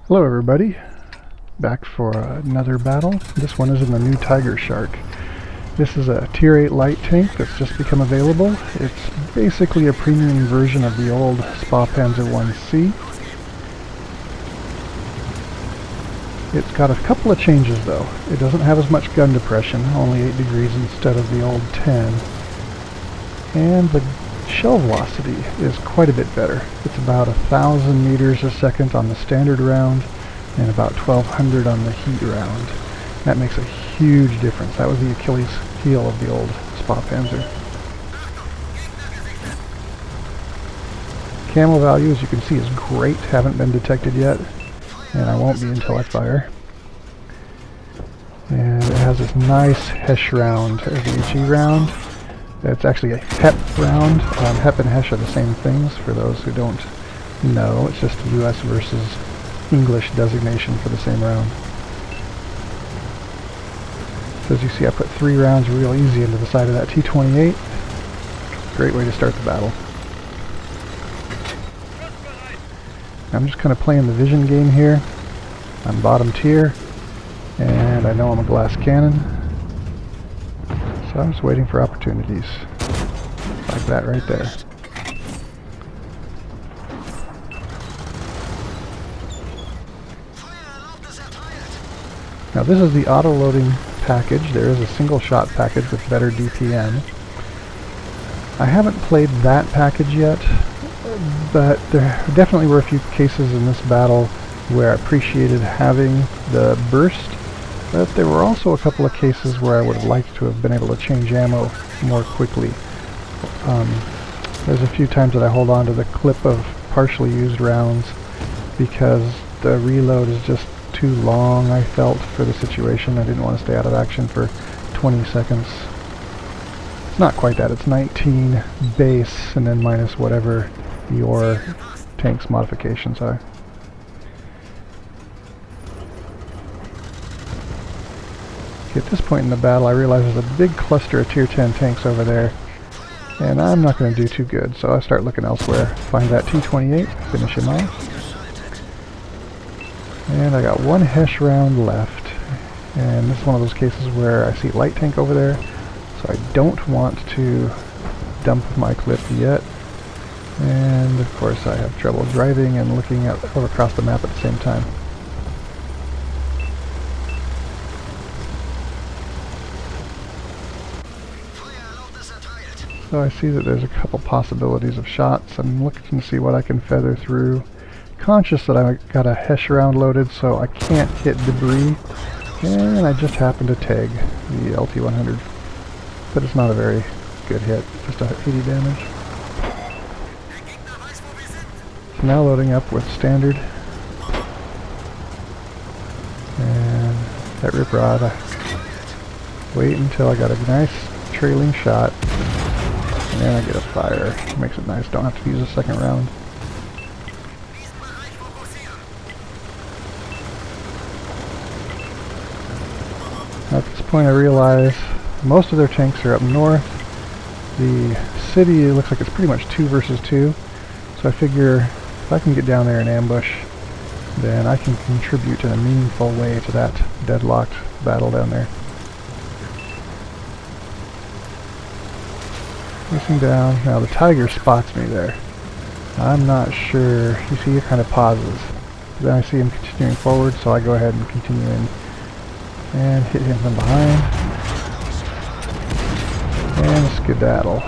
Hello everybody, back for another battle. This one is in the new Tiger Shark. This is a Tier 8 light tank that's just become available. It's basically a premium version of the old Spahpanzer 1C. It's got a couple of changes though. It doesn't have as much gun depression, only 8 degrees instead of the old 10. And the shell velocity is quite a bit better. It's about 1,000 meters a second on the standard round and about 1,200 on the heat round. That makes a huge difference. That was the Achilles heel of the old Spahpanzer. Camo value, as you can see, is great. Haven't been detected yet, and I won't be until I fire. And it has this nice Hesh round as the HE round. It's actually a HEP round. HEP and Hesh are the same things, for those who don't know. It's just the US versus English designation for the same round. So as you see, I put 3 rounds real easy into the side of that T-28. Great way to start the battle. I'm just kind of playing the vision game here. I'm bottom tier, and I know I'm a glass cannon. So I'm just waiting for opportunities, like that right there. Now this is the auto-loading package. There is a single shot package with better DPM. I haven't played that package yet, but there definitely were a few cases in this battle where I appreciated having the burst. But there were also a couple of cases where I would have liked to have been able to change ammo more quickly. There's a few times that I hold on to the clip of partially used rounds because the reload is just too long, I felt, for the situation. I didn't want to stay out of action for 20 seconds. It's not quite that. It's 19 base and then minus whatever your tank's modifications are. At this point in the battle, I realize there's a big cluster of Tier 10 tanks over there, and I'm not going to do too good, so I start looking elsewhere. Find that T-28, finish him off. And I got 1 Hesh round left, and this is one of those cases where I see light tank over there, so I don't want to dump my clip yet. And of course I have trouble driving and looking across the map at the same time. So I see that there's a couple possibilities of shots. I'm looking to see what I can feather through. Conscious that I got a Hesh round loaded, so I can't hit debris. And I just happened to tag the LT-100. But it's not a very good hit, just 80 damage. So now loading up with standard. And that rip rod, I wait until I got a nice trailing shot. And I get a fire. Makes it nice. Don't have to use a second round. At this point I realize most of their tanks are up north. The city looks like it's pretty much 2 versus 2. So I figure if I can get down there and ambush, then I can contribute in a meaningful way to that deadlocked battle down there. Looking down. Now the Tiger spots me there. I'm not sure. You see, he kind of pauses. Then I see him continuing forward, so I go ahead and continue in and hit him from behind. And skedaddle.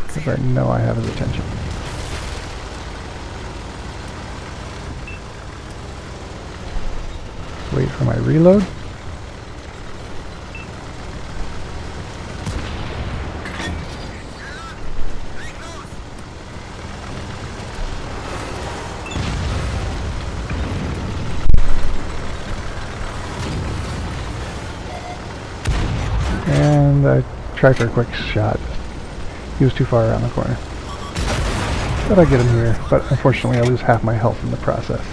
Because I know I have his attention. Wait for my reload. And I tried for a quick shot. He was too far around the corner. But I get him here, but unfortunately I lose half my health in the process.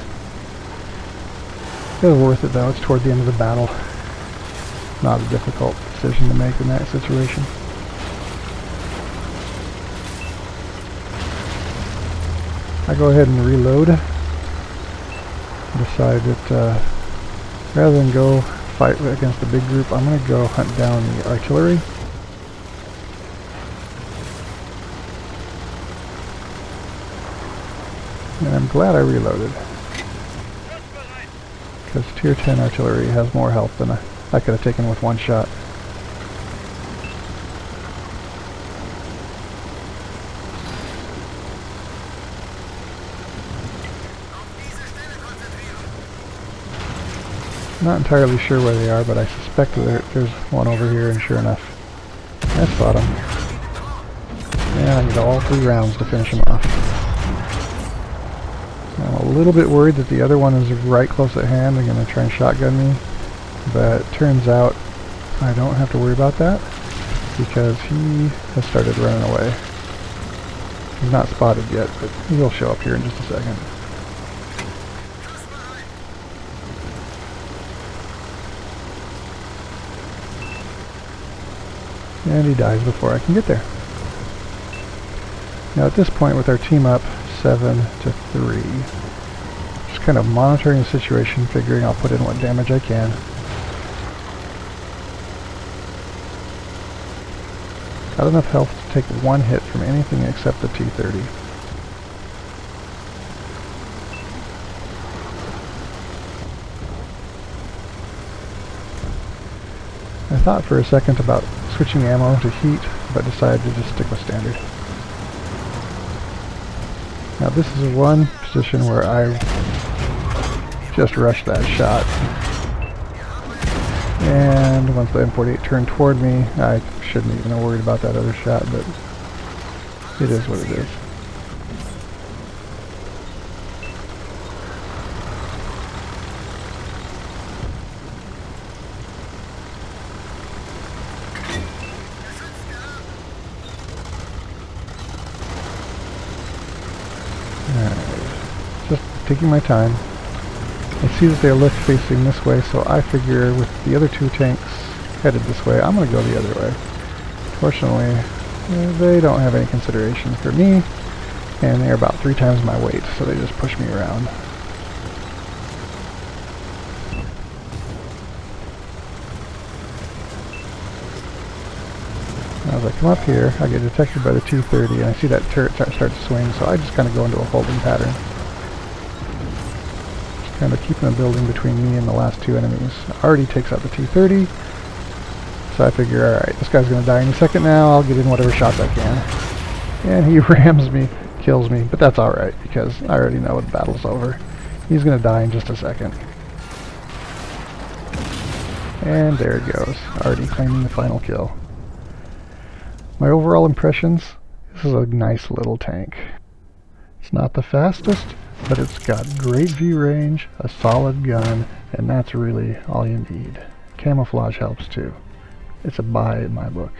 It was worth it though. It's toward the end of the battle. Not a difficult decision to make in that situation. I go ahead and reload. decide that rather than go fight against the big group, I'm going to go hunt down the artillery. And I'm glad I reloaded, because tier 10 artillery has more health than I could have taken with one shot. Not entirely sure where they are, but I suspect that there's one over here, and sure enough, I spot him. And I need all 3 rounds to finish him off. I'm a little bit worried that the other one is right close at hand. They're going to try and shotgun me, but it turns out I don't have to worry about that, because he has started running away. He's not spotted yet, but he'll show up here in just a second. And he dies before I can get there. Now at this point, with our team up 7-3, just kind of monitoring the situation, figuring I'll put in what damage I can. Got enough health to take one hit from anything except the T-30. I thought for a second about switching ammo to heat, but decided to just stick with standard. Now this is one position where I just rushed that shot. And once the M48 turned toward me, I shouldn't even have worried about that other shot, but it is what it is. Just taking my time. I see that they look facing this way, so I figure with the other 2 tanks headed this way, I'm going to go the other way. Fortunately, they don't have any consideration for me, and they're about 3 times my weight, so they just push me around. As I come up here, I get detected by the T-30, and I see that turret start to swing, so I just kind of go into a holding pattern. Just kind of keeping a building between me and the last 2 enemies. Already takes out the T-30, so I figure, alright, this guy's going to die any second now, I'll get in whatever shots I can. And he rams me, kills me, but that's alright, because I already know the battle's over. He's going to die in just a second. And there it goes, already claiming the final kill. My overall impressions, this is a nice little tank. It's not the fastest, but it's got great view range, a solid gun, and that's really all you need. Camouflage helps too. It's a buy in my book.